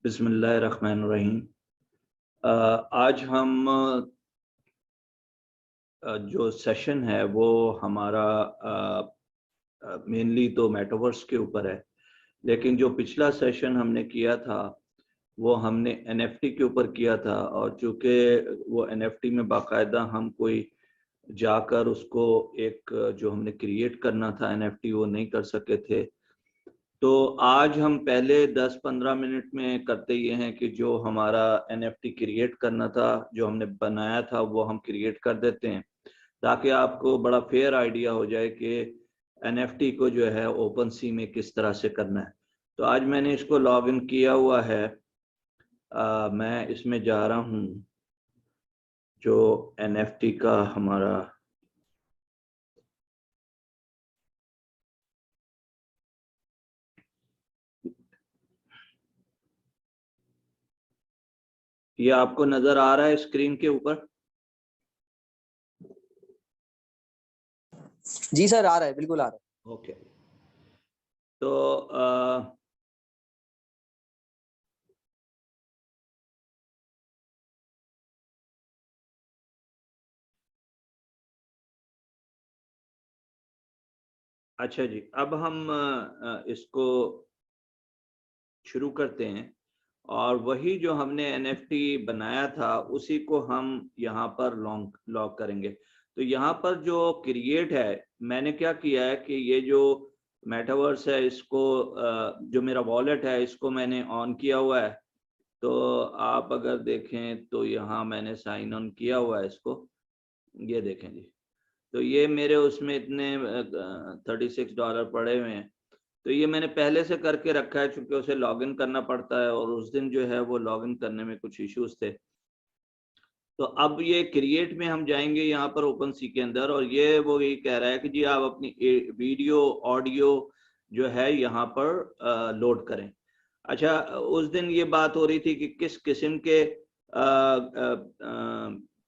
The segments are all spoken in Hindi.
बिस्मिल्लाहिर्रहमानिर्रहीम। आज हम जो सेशन है वो हमारा मेनली तो मेटावर्स के ऊपर है, लेकिन जो पिछला सेशन हमने किया था वो हमने एनएफटी के ऊपर किया था। और चूँकि वो एनएफटी में बाकायदा हम कोई जाकर उसको एक जो हमने क्रिएट करना था एनएफटी वो नहीं कर सके थे, तो आज हम पहले 10-15 मिनट में करते ये हैं कि जो हमारा एनएफटी क्रिएट करना था, जो हमने बनाया था, वो हम क्रिएट कर देते हैं ताकि आपको बड़ा फेयर आइडिया हो जाए कि एनएफटी को जो है ओपन सी में किस तरह से करना है। तो आज मैंने इसको लॉग इन किया हुआ है। मैं इसमें जा रहा हूँ जो एनएफटी का हमारा ये आपको नजर आ रहा है स्क्रीन के ऊपर? जी सर, आ रहा है, बिल्कुल आ रहा है। ओके, तो अच्छा जी, अब हम इसको शुरू करते हैं और वही जो हमने एनएफटी बनाया था उसी को हम यहाँ पर लॉग करेंगे। तो यहाँ पर जो क्रिएट है, मैंने क्या किया है कि ये जो मेटावर्स है इसको जो मेरा वॉलेट है इसको मैंने ऑन किया हुआ है। तो आप अगर देखें तो यहाँ मैंने साइन ऑन किया हुआ है इसको, ये देखें जी। तो ये मेरे उसमें इतने $36 पड़े हुए हैं। तो ये मैंने पहले से करके रखा है क्योंकि उसे लॉगिन करना पड़ता है और उस दिन जो है वो लॉगिन करने में कुछ इश्यूज थे। तो अब ये क्रिएट में हम जाएंगे यहाँ पर ओपन सी के अंदर, और ये वो यही कह रहा है कि जी आप अपनी वीडियो ऑडियो जो है यहाँ पर लोड करें। अच्छा, उस दिन ये बात हो रही थी कि किस किस्म के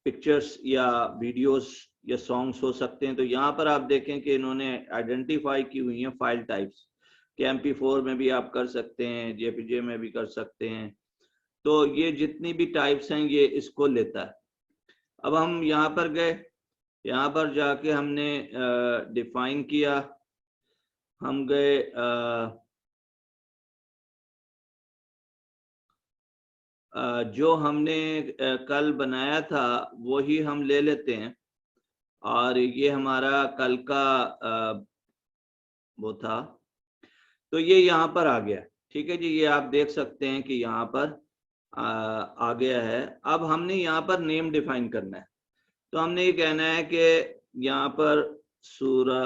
पिक्चर्स या वीडियोस या सॉन्ग्स हो सकते हैं। तो यहाँ पर आप देखें कि इन्होंने आइडेंटिफाई की हुई हैं फाइल टाइप्स कि MP4 में भी आप कर सकते हैं, JPG में भी कर सकते हैं। तो ये जितनी भी टाइप्स हैं ये इसको लेता है। अब हम यहाँ पर गए, यहाँ पर जाके हमने डिफाइन किया, हम गए जो हमने कल बनाया था वही हम ले लेते हैं। और ये हमारा कल का वो था, तो ये यहाँ पर आ गया। ठीक है जी, ये आप देख सकते हैं कि यहाँ पर आ गया है। अब हमने यहाँ पर नेम डिफाइन करना है। तो हमने ये कहना है कि यहाँ पर सूरा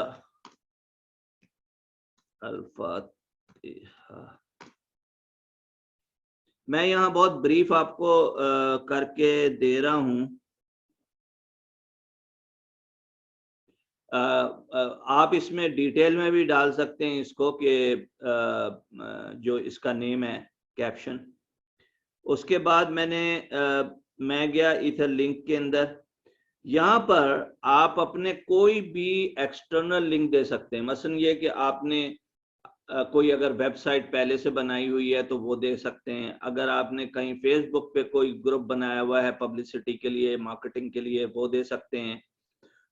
अल-फातिहा, मैं यहाँ बहुत ब्रीफ आपको करके दे रहा हूँ। आप इसमें डिटेल में भी डाल सकते हैं इसको कि जो इसका नेम है कैप्शन। उसके बाद मैं गया इथर लिंक के अंदर। यहाँ पर आप अपने कोई भी एक्सटर्नल लिंक दे सकते हैं। मसलन ये कि आपने कोई अगर वेबसाइट पहले से बनाई हुई है तो वो दे सकते हैं। अगर आपने कहीं फेसबुक पे कोई ग्रुप बनाया हुआ है पब्लिसिटी के लिए, मार्केटिंग के लिए, वो दे सकते हैं।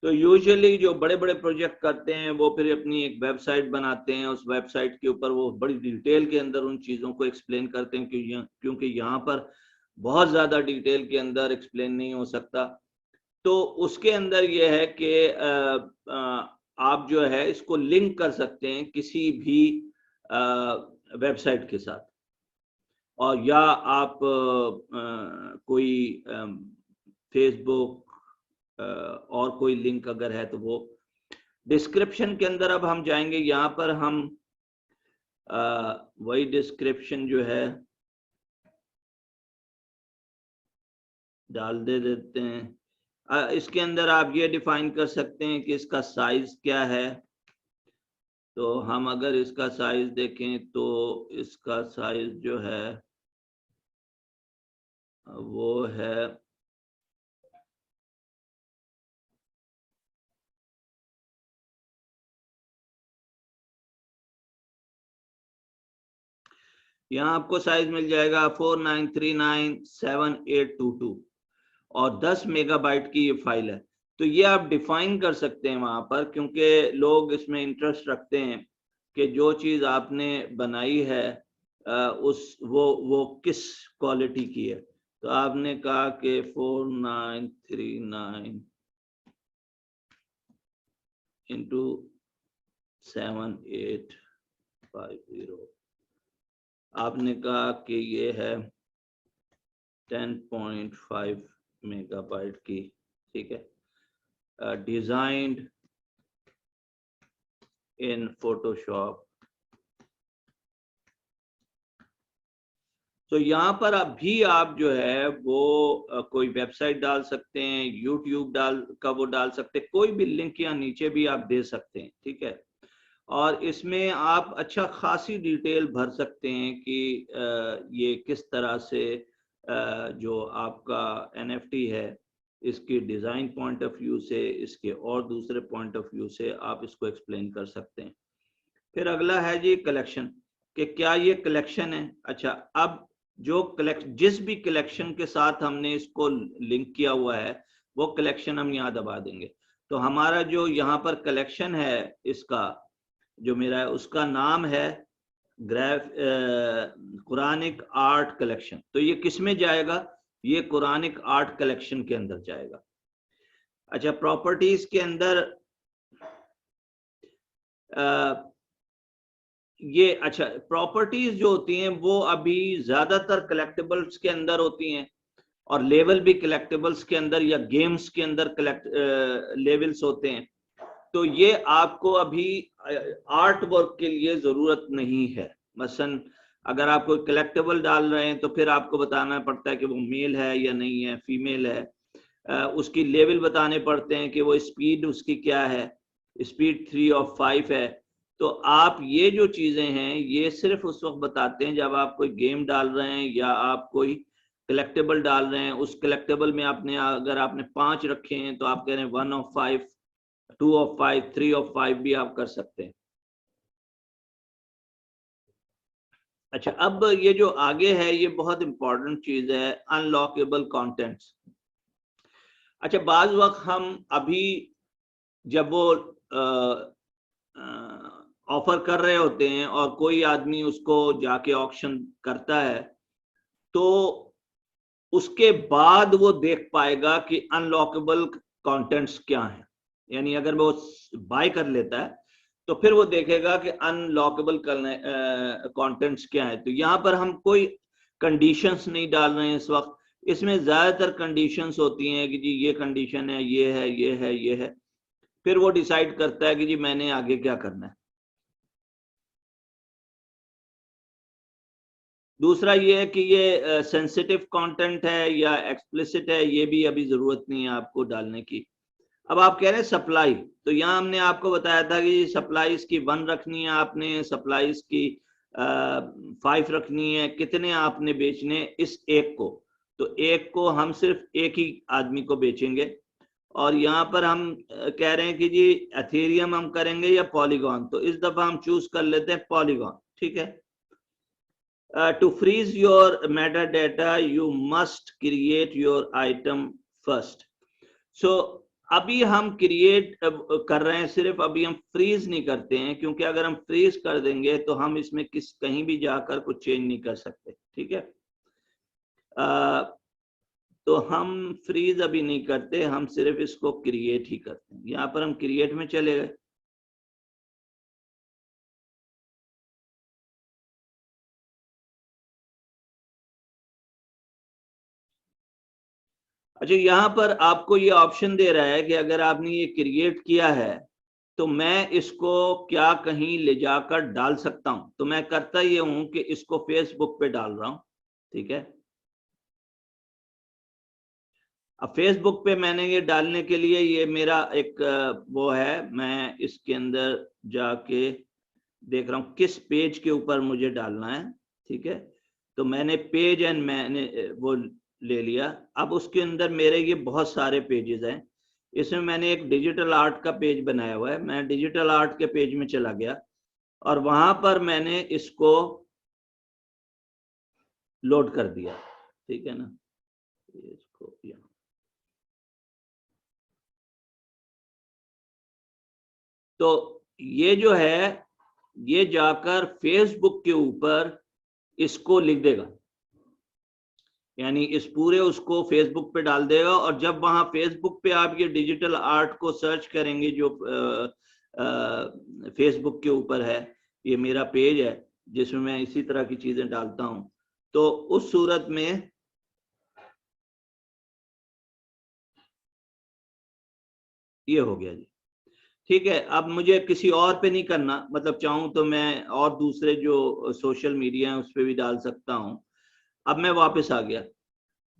तो यूजुअली जो बड़े बड़े प्रोजेक्ट करते हैं वो फिर अपनी एक वेबसाइट बनाते हैं, उस वेबसाइट के ऊपर वो बड़ी डिटेल के अंदर उन चीज़ों को एक्सप्लेन करते हैं क्योंकि यहाँ पर बहुत ज़्यादा डिटेल के अंदर एक्सप्लेन नहीं हो सकता। तो उसके अंदर ये है कि आप जो है इसको लिंक कर सकते हैं किसी भी वेबसाइट के साथ, और या आप कोई फेसबुक और कोई लिंक अगर है तो वो डिस्क्रिप्शन के अंदर। अब हम जाएंगे, यहाँ पर हम वही डिस्क्रिप्शन जो है डाल दे देते हैं। इसके अंदर आप ये डिफाइन कर सकते हैं कि इसका साइज क्या है। तो हम अगर इसका साइज देखें तो इसका साइज जो है वो है यहाँ आपको साइज मिल जाएगा 49397822 और 10 मेगाबाइट की ये फाइल है। तो ये आप डिफाइन कर सकते हैं वहां पर, क्योंकि लोग इसमें इंटरेस्ट रखते हैं कि जो चीज आपने बनाई है उस वो किस क्वालिटी की है। तो आपने कहा कि 4939 इंटू 7850, आपने कहा कि ये है 10.5 मेगाबाइट की, ठीक है, डिजाइन्ड इन फोटोशॉप। तो यहाँ पर अभी आप जो है वो कोई वेबसाइट डाल सकते हैं, यूट्यूब का वो डाल सकते हैं, कोई भी लिंक या नीचे भी आप दे सकते हैं, ठीक है। और इसमें आप अच्छा खासी डिटेल भर सकते हैं कि ये किस तरह से जो आपका NFT है, इसकी डिजाइन पॉइंट ऑफ व्यू से, इसके और दूसरे पॉइंट ऑफ व्यू से आप इसको एक्सप्लेन कर सकते हैं। फिर अगला है जी कलेक्शन, कि क्या ये कलेक्शन है। अच्छा, अब जो जिस भी कलेक्शन के साथ हमने इसको लिंक किया हुआ है वो कलेक्शन हम यहाँ दबा देंगे। तो हमारा जो यहाँ पर कलेक्शन है इसका जो मेरा है उसका नाम है कुरानिक आर्ट कलेक्शन। तो ये किस में जाएगा? ये कुरानिक आर्ट कलेक्शन के अंदर जाएगा। अच्छा, प्रॉपर्टीज के अंदर ये अच्छा प्रॉपर्टीज जो होती हैं वो अभी ज्यादातर कलेक्टिबल्स के अंदर होती हैं और लेवल भी कलेक्टिबल्स के अंदर या गेम्स के अंदर लेवल्स होते हैं। तो ये आपको अभी आर्ट वर्क के लिए जरूरत नहीं है। मसलन अगर आप कोई कलेक्टिबल डाल रहे हैं तो फिर आपको बताना पड़ता है कि वो मेल है या नहीं है, फीमेल है, उसकी लेवल बताने पड़ते हैं कि वो स्पीड उसकी क्या है, स्पीड 3 और 5 है। तो आप ये जो चीजें हैं ये सिर्फ उस वक्त बताते हैं जब आप कोई गेम डाल रहे हैं या आप कोई कलेक्टेबल डाल रहे हैं। उस कलेक्टेबल में आपने अगर आपने 5 रखे हैं तो आप कह रहे हैं 1 ऑफ 5, 2 ऑफ 5, 3 ऑफ 5 भी आप कर सकते हैं। अच्छा, अब ये जो आगे है ये बहुत इंपॉर्टेंट चीज है, अनलॉकेबल कंटेंट्स। अच्छा, बाज वक्त हम अभी जब वो ऑफर कर रहे होते हैं और कोई आदमी उसको जाके ऑक्शन करता है तो उसके बाद वो देख पाएगा कि अनलॉकेबल कंटेंट्स क्या हैं। यानी अगर वो बाय कर लेता है तो फिर वो देखेगा कि अनलॉकेबल कंटेंट्स क्या है। तो यहाँ पर हम कोई कंडीशंस नहीं डाल रहे हैं इस वक्त। इसमें ज्यादातर कंडीशंस होती हैं कि जी ये कंडीशन है, ये है, ये है, ये है। फिर वो डिसाइड करता है कि जी मैंने आगे क्या करना है। दूसरा ये है कि ये सेंसिटिव कंटेंट है या एक्सप्लिसिट है, ये भी अभी जरूरत नहीं है आपको डालने की। अब आप कह रहे हैं सप्लाई, तो यहाँ हमने आपको बताया था कि सप्लाईज की 1 रखनी है आपने, सप्लाईज की 5 रखनी है। कितने आपने बेचने इस एक को? तो एक को हम सिर्फ एक ही आदमी को बेचेंगे। और यहाँ पर हम कह रहे हैं कि जी एथेरियम हम करेंगे या पॉलीगॉन, तो इस दफा हम चूज कर लेते हैं पॉलीगॉन, ठीक है। To freeze your metadata, you must create your item first. So अभी हम क्रिएट कर रहे हैं सिर्फ, अभी हम फ्रीज नहीं करते हैं, क्योंकि अगर हम फ्रीज कर देंगे तो हम इसमें कहीं भी जाकर कुछ चेंज नहीं कर सकते, ठीक है। तो हम फ्रीज अभी नहीं करते, हम सिर्फ इसको क्रिएट ही करते हैं। यहाँ पर हम क्रिएट में चले गए। अच्छा, यहाँ पर आपको ये ऑप्शन दे रहा है कि अगर आपने ये क्रिएट किया है तो मैं इसको क्या कहीं ले जाकर डाल सकता हूं। तो मैं करता ये हूं कि इसको फेसबुक पे डाल रहा हूं, ठीक है। अब फेसबुक पे मैंने ये डालने के लिए ये मेरा एक वो है, मैं इसके अंदर जाके देख रहा हूं किस पेज के ऊपर मुझे डालना है, ठीक है। तो मैंने पेज एंड मैंने वो ले लिया। अब उसके अंदर मेरे ये बहुत सारे पेजेस हैं। इसमें मैंने एक डिजिटल आर्ट का पेज बनाया हुआ है। मैं डिजिटल आर्ट के पेज में चला गया और वहां पर मैंने इसको लोड कर दिया, ठीक है ना। इसको यहाँ तो ये जो है ये जाकर फेसबुक के ऊपर इसको लिख देगा, यानी इस पूरे उसको फेसबुक पे डाल देगा। और जब वहां फेसबुक पे आप ये डिजिटल आर्ट को सर्च करेंगे, जो फेसबुक के ऊपर है, ये मेरा पेज है जिसमें मैं इसी तरह की चीजें डालता हूं, तो उस सूरत में ये हो गया जी, ठीक है। अब मुझे किसी और पे नहीं करना, मतलब चाहूं तो मैं और दूसरे जो सोशल मीडिया है उस पर भी डाल सकता हूं। अब मैं वापस आ गया,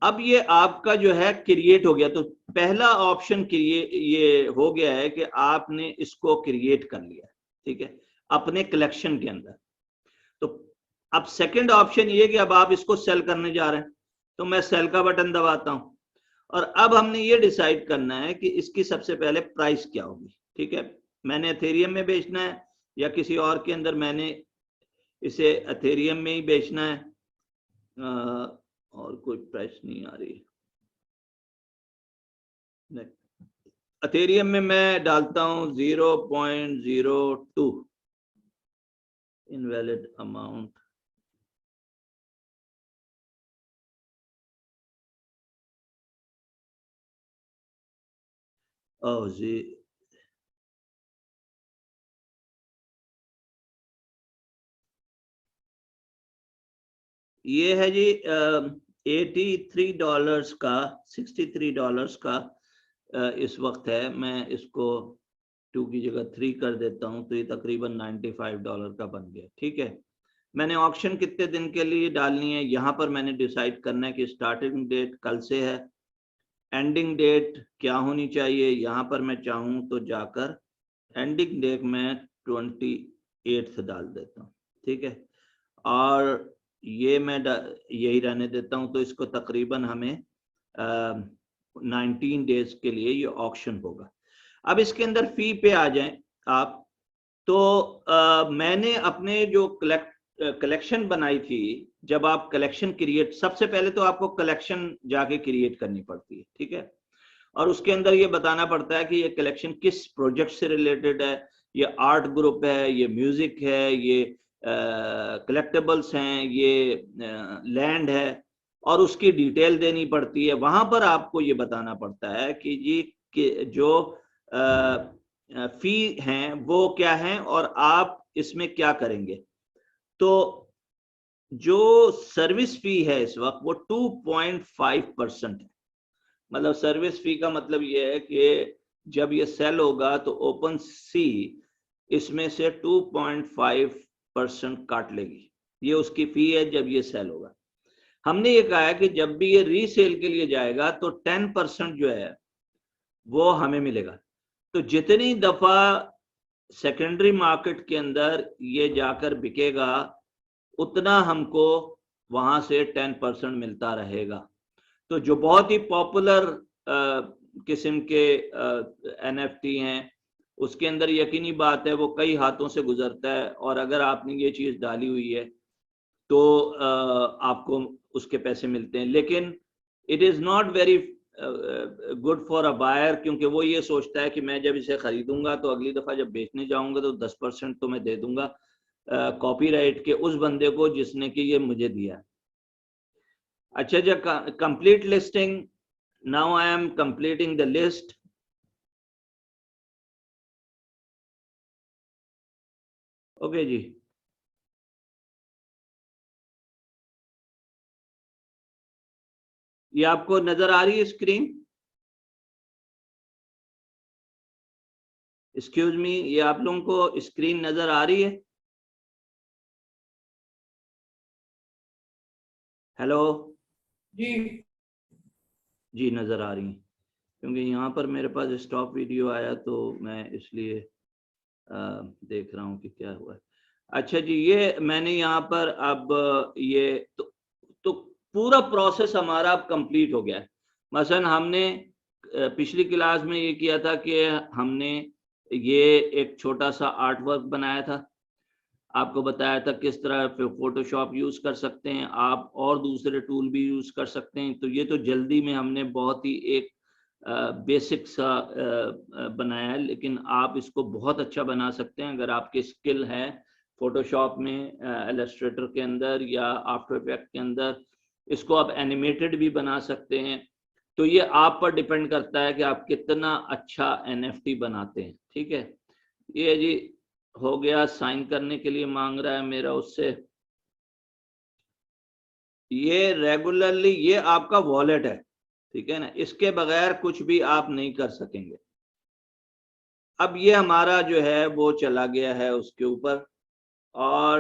अब ये आपका जो है क्रिएट हो गया। तो पहला ऑप्शन ये हो गया है कि आपने इसको क्रिएट कर लिया, ठीक है, अपने कलेक्शन के अंदर। तो अब सेकंड ऑप्शन ये कि अब आप इसको सेल करने जा रहे हैं, तो मैं सेल का बटन दबाता हूं। और अब हमने ये डिसाइड करना है कि इसकी सबसे पहले प्राइस क्या होगी, ठीक है। मैंने एथेरियम में बेचना है या किसी और के अंदर, मैंने इसे एथेरियम में ही बेचना है, और कोई प्राइस नहीं आ रही, नहीं, एथेरियम में मैं डालता हूं 0.02 इनवैलिड अमाउंट। ओह जी, ये है जी $83 का, $63 का इस वक्त है। मैं इसको 2 की जगह 3 कर देता हूं, तो ये तकरीबन $95 का बन गया, ठीक है। मैंने ऑक्शन कितने दिन के लिए डालनी है, यहाँ पर मैंने डिसाइड करना है कि स्टार्टिंग डेट कल से है, एंडिंग डेट क्या होनी चाहिए। यहाँ पर मैं चाहूँ तो जाकर एंडिंग डेट में 28 डाल देता हूँ, ठीक है। और ये मैं यही रहने देता हूँ, तो इसको तकरीबन हमें 19 डेज के लिए ये ऑक्शन होगा। अब इसके अंदर फी पे आ जाएं आप, तो मैंने अपने जो कलेक्शन बनाई थी, जब आप कलेक्शन क्रिएट, सबसे पहले तो आपको कलेक्शन जाके क्रिएट करनी पड़ती है, ठीक है। और उसके अंदर ये बताना पड़ता है कि ये कलेक्शन किस प्रोजेक्ट से रिलेटेड है, ये आर्ट ग्रुप है, ये म्यूजिक है, ये कलेक्टेबल्स हैं, ये लैंड है, और उसकी डिटेल देनी पड़ती है। वहां पर आपको ये बताना पड़ता है कि जी कि जो फी हैं वो क्या हैं और आप इसमें क्या करेंगे। तो जो सर्विस फी है इस वक्त वो 2.5% है। मतलब सर्विस फी का मतलब ये है कि जब ये सेल होगा तो ओपन सी इसमें से 2.5% काट लेगी, ये उसकी फी है जब ये सेल होगा। हमने ये कहा है कि जब भी ये रीसेल के लिए जाएगा तो 10% जो है वो हमें मिलेगा। तो जितनी दफा सेकेंडरी मार्केट के अंदर ये जाकर बिकेगा उतना हमको वहां से 10% मिलता रहेगा। तो जो बहुत ही पॉपुलर किस्म के NFT हैं उसके अंदर यकीनी बात है वो कई हाथों से गुजरता है, और अगर आपने ये चीज डाली हुई है तो आपको उसके पैसे मिलते हैं। लेकिन it is not very good for a buyer, क्योंकि वो ये सोचता है कि मैं जब इसे खरीदूंगा तो अगली दफा जब बेचने जाऊंगा तो 10% तो मैं दे दूंगा कॉपीराइट के उस बंदे को जिसने कि ये मुझे दिया। अच्छा जी, complete listing, now I am completing the list. Okay जी, ये आपको नजर आ रही है स्क्रीन? एक्सक्यूज मी, ये आप लोगों को स्क्रीन नजर आ रही है? हेलो जी जी, नजर आ रही है, क्योंकि यहाँ पर मेरे पास स्टॉप वीडियो आया तो मैं इसलिए देख रहा हूँ कि क्या हुआ है। अच्छा जी, ये मैंने यहाँ पर अब ये तो पूरा प्रोसेस हमारा अब कंप्लीट हो गया है। मसलन हमने पिछली क्लास में ये किया था कि हमने ये एक छोटा सा आर्ट वर्क बनाया था। आपको बताया था किस तरह फोटोशॉप यूज कर सकते हैं आप, और दूसरे टूल भी यूज कर सकते हैं। तो ये तो जल्दी में हमने बहुत ही एक बेसिक सा बनाया है, लेकिन आप इसको बहुत अच्छा बना सकते हैं अगर आपकी स्किल है फोटोशॉप में, इलस्ट्रेटर के अंदर या आफ्टर इफेक्ट के अंदर। इसको आप एनिमेटेड भी बना सकते हैं। तो ये आप पर डिपेंड करता है कि आप कितना अच्छा एनएफटी बनाते हैं। ठीक है, ये जी हो गया। साइन करने के लिए मांग रहा है मेरा उससे। ये रेगुलरली ये आपका वॉलेट है, ठीक है ना, इसके बगैर कुछ भी आप नहीं कर सकेंगे। अब ये हमारा जो है वो चला गया है उसके ऊपर, और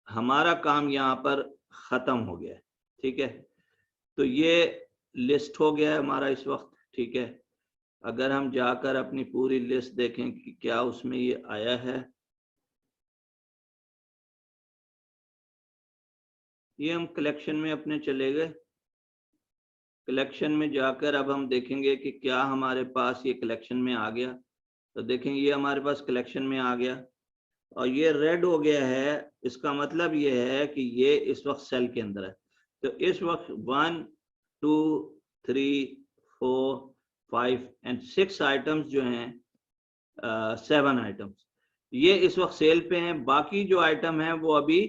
हमारा काम यहाँ पर खत्म हो गया है। ठीक है, तो ये लिस्ट हो गया है हमारा इस वक्त। ठीक है, अगर हम जाकर अपनी पूरी लिस्ट देखें कि क्या उसमें ये आया है, ये हम कलेक्शन में अपने चले गए। कलेक्शन में जाकर अब हम देखेंगे कि क्या हमारे पास ये कलेक्शन में आ गया। तो देखेंगे ये हमारे पास कलेक्शन में आ गया और ये रेड हो गया है। इसका मतलब ये है कि ये इस वक्त सेल के अंदर है। तो इस वक्त 1 2 3 4 5 एंड 6 आइटम्स जो हैं, 7 आइटम्स, ये इस वक्त सेल पे हैं। बाकी जो आइटम है वो अभी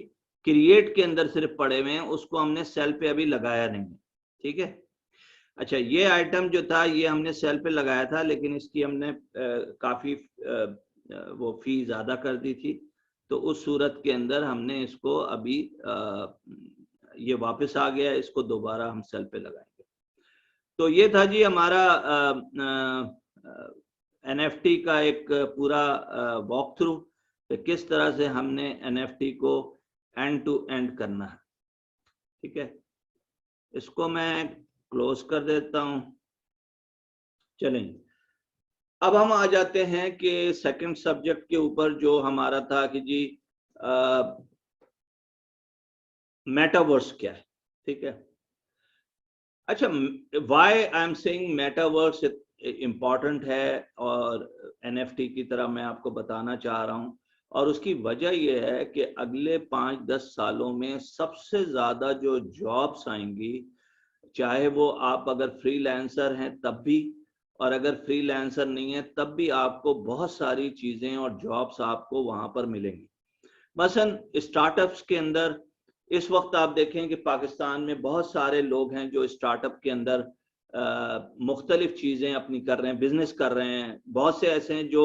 क्रिएट के अंदर सिर्फ पड़े हुए हैं, उसको हमने सेल पे अभी लगाया नहीं है। ठीक है, अच्छा, ये आइटम जो था ये हमने सेल पे लगाया था, लेकिन इसकी हमने काफी वो फी ज्यादा कर दी थी। तो उस सूरत के अंदर हमने इसको अभी ये वापस आ गया, इसको दोबारा हम सेल पे लगाएंगे। तो ये था जी हमारा एनएफटी का एक पूरा वॉक थ्रू, किस तरह से हमने एनएफटी को एंड टू एंड करना है। ठीक है, इसको मैं क्लोज कर देता हूं। चलें, अब हम आ जाते हैं कि सेकंड सब्जेक्ट के ऊपर, जो हमारा था कि जी मेटावर्स क्या है। ठीक है, अच्छा, why I am saying metaverse important है और एनएफटी की तरह मैं आपको बताना चाह रहा हूं, और उसकी वजह यह है कि अगले 5-10 सालों में सबसे ज्यादा जो जॉब्स आएंगी, चाहे वो आप अगर फ्रीलांसर हैं तब भी, और अगर फ्रीलांसर नहीं है तब भी आपको बहुत सारी चीजें और जॉब्स आपको वहां पर मिलेंगी। मसलन स्टार्टअप्स के अंदर इस वक्त आप देखें कि पाकिस्तान में बहुत सारे लोग हैं जो स्टार्टअप के अंदर मुख्तलिफ चीजें अपनी कर रहे हैं, बिजनेस कर रहे हैं। बहुत से ऐसे हैं जो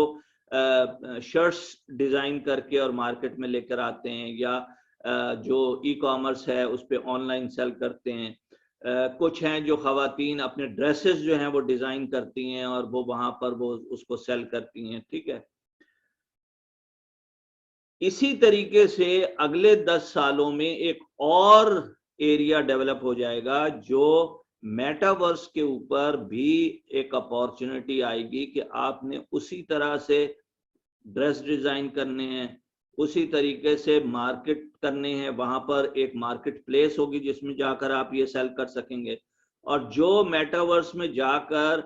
शर्ट्स डिजाइन करके और मार्केट में लेकर आते हैं, या जो ई कॉमर्स है उस पर ऑनलाइन सेल करते हैं। कुछ हैं जो खवातीन अपने ड्रेसेस जो हैं वो डिजाइन करती हैं और वो वहां पर वो उसको सेल करती हैं। ठीक है, इसी तरीके से अगले 10 सालों में एक और एरिया डेवलप हो जाएगा, जो मेटावर्स के ऊपर भी एक अपॉर्चुनिटी आएगी कि आपने उसी तरह से ड्रेस डिजाइन करने हैं, उसी तरीके से मार्केट करने हैं। वहां पर एक मार्केट प्लेस होगी जिसमें जाकर आप ये सेल कर सकेंगे, और जो मेटावर्स में जाकर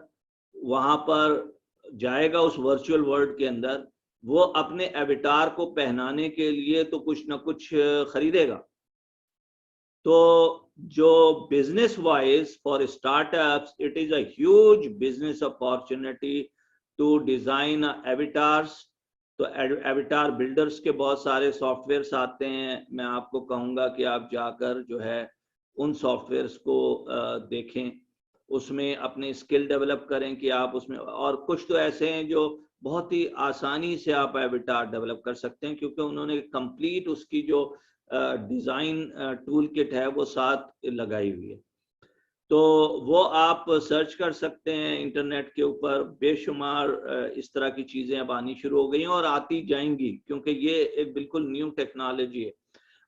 वहां पर जाएगा उस वर्चुअल वर्ल्ड के अंदर, वो अपने एविटार को पहनाने के लिए तो कुछ ना कुछ खरीदेगा। तो जो business wise for startups, it is a huge business opportunity to design avatars. तो एविटार बिल्डर्स के बहुत सारे सॉफ्टवेयर्स आते हैं। मैं आपको कहूंगा कि आप जाकर जो है उन सॉफ्टवेयर्स को देखें, उसमें अपने स्किल डेवलप करें कि आप उसमें, और कुछ तो ऐसे हैं जो बहुत ही आसानी से आप एविटार डेवलप कर सकते हैं, क्योंकि उन्होंने कंप्लीट उसकी जो डिजाइन टूल किट है वो साथ लगाई हुई है। तो वो आप सर्च कर सकते हैं इंटरनेट के ऊपर। बेशुमार इस तरह की चीजें अब आनी शुरू हो गई हैं और आती जाएंगी, क्योंकि ये एक बिल्कुल न्यू टेक्नोलॉजी है।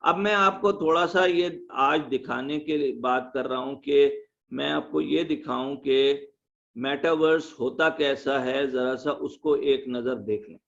अब मैं आपको थोड़ा सा ये आज दिखाने के लिए बात कर रहा हूं कि मैं आपको ये दिखाऊं कि मेटावर्स होता कैसा है, जरा सा उसको एक नजर देख लें।